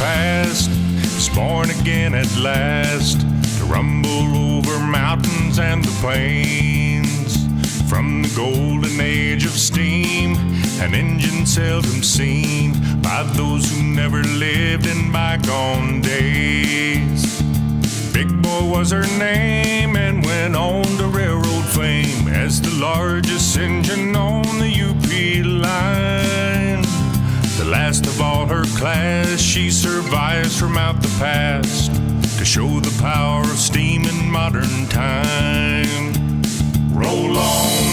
past is born again at last to rumble over mountains and the plains. From the golden age of steam, an engine seldom seen by those who never lived in bygone days. Big Boy was her name and went on to railroad fame as the largest engine on the UP line. The last of all her class, she survives from out the past to show the power of steam in modern time. Roll on,